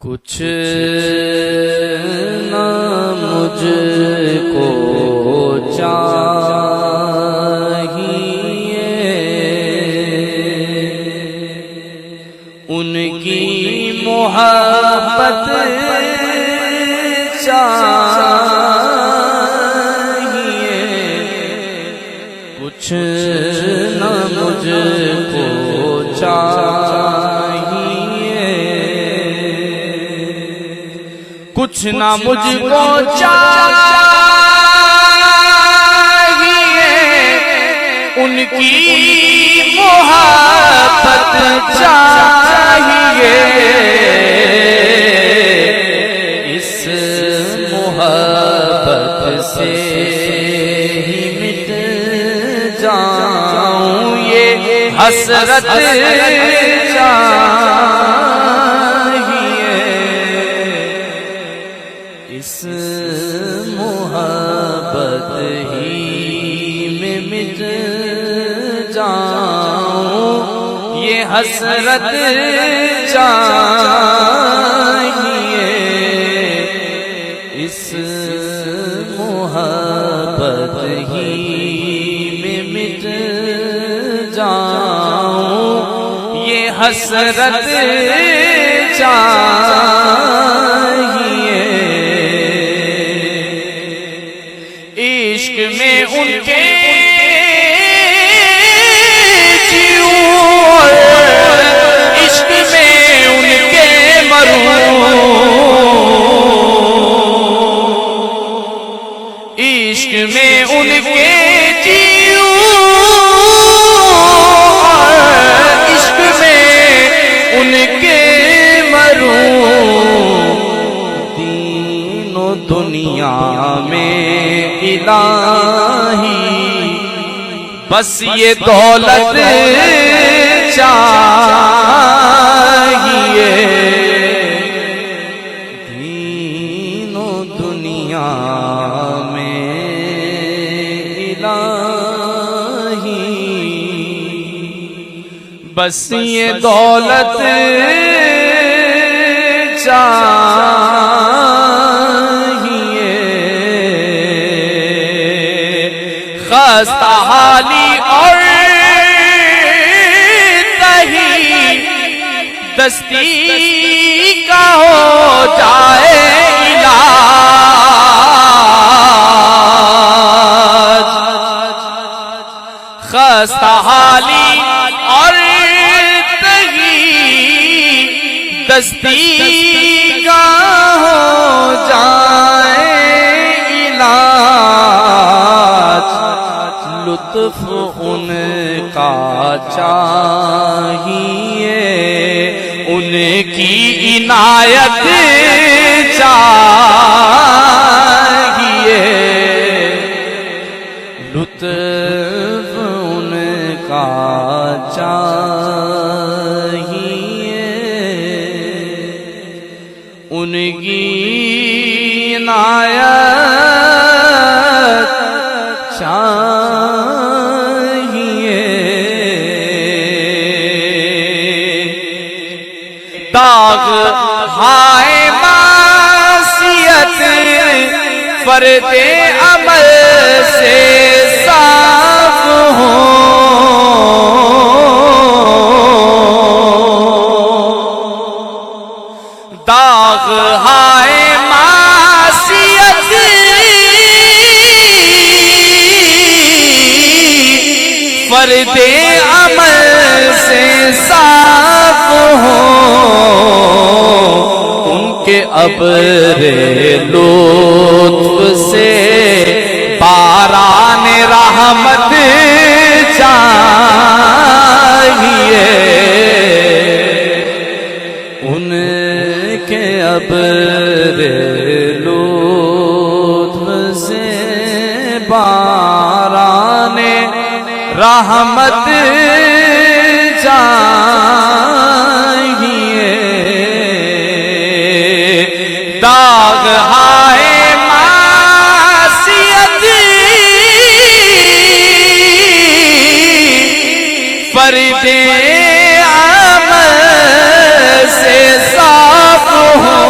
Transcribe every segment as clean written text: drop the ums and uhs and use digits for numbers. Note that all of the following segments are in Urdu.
کچھ نہ مجھ کو چاہیے ان کی محبت چاہیے، کچھ نہ مجھ کو چاہیے، کچھ نہ مجھ کو چاہیے ان کی محبت چاہیے، اس محبت سے ہی مٹ جاؤں یہ حسرت چاہیے، اس محبت ہی میں مٹ جاؤں یہ حسرت چاہیے، اس محبت ہی میں مٹ جاؤں یہ حسرت چاہیے، عشق میں ان کے عشق میں ان کے مروں، عشق میں ان کے جیوں، عشق میں ان کے مروں، دین و دنیا میں الہی بس یہ دولت چاہیے، دین و دنیا میں الہی بس یہ دولت چاہیے، خستہ حالی اور دستی کا ہو جائے علاج، خستہ حالی اور دستی کا ہو جائے علاج، لطف ان کا چاہیے ان کی عنایت چاہیے، لطف ان کا چاہیے ان کی عنایت چاہیے، داغ ہائے معصیت فرد عمل سے صاف ہوں، داغ ہائے معصیت فرد عمل سے صاف ہوں، ان کے ابر لطف سے باران رحمت چاہیے، ان کے ابر لطف سے باران رحمت چاہیے، داغ ہائے معصیت فرد عمل سے صاف ہو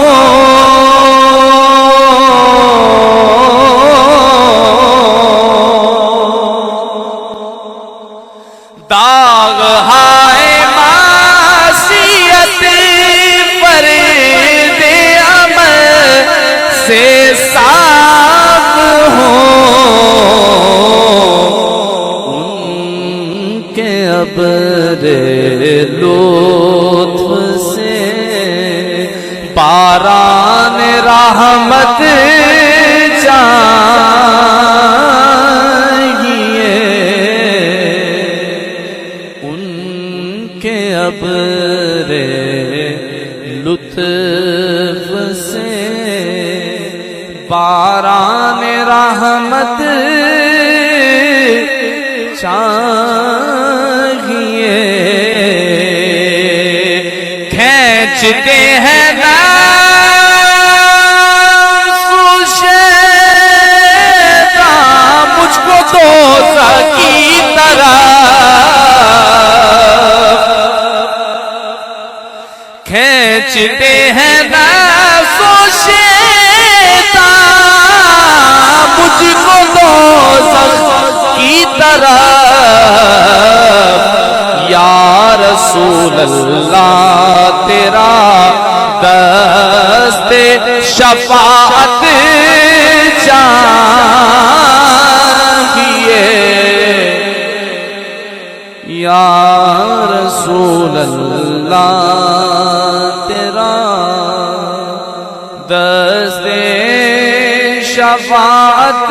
لطف سے باران رحمت چاہیے، ان کے ابر لطف سے باران رحمت چاہیے، کھینچتے ہیں مجھ کو دوزخ کی طرح، کھینچتے ہیں مجھ کو دوزخ کی طرح، یا رسول اللہ تیرا دست شفاعت چاہیے، یا رسول اللہ تیرا دست شفاعت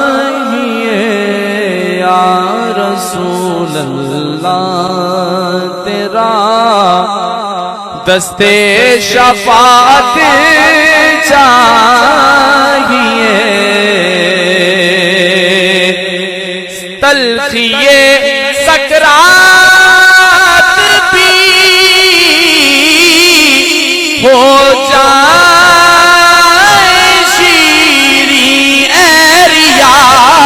چاہیے، یا رسول اللہ تیرا دست شفاعت چاہیے، تلخی سکرات بھی ہو جائے شیریں اے ریاض،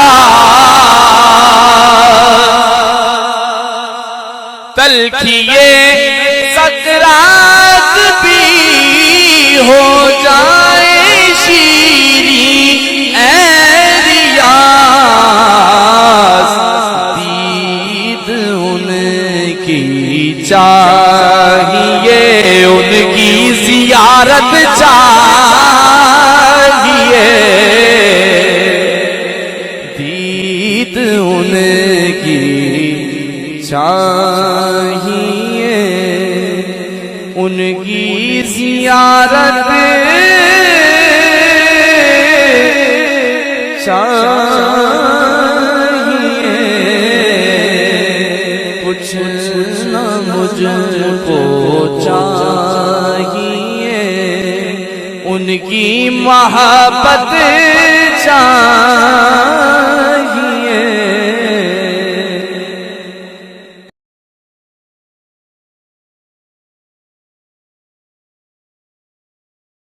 تلخی سکرات بھی ہو جائے شیریں اے ریاض، دید ان کی چاہیے، ان کی زیارت چاہیے، دید ان کی چاہیے، ان کی زیارت چاہیے، کچھ نہ مجھ کو چاہیے، ان کی محبت چاہیے،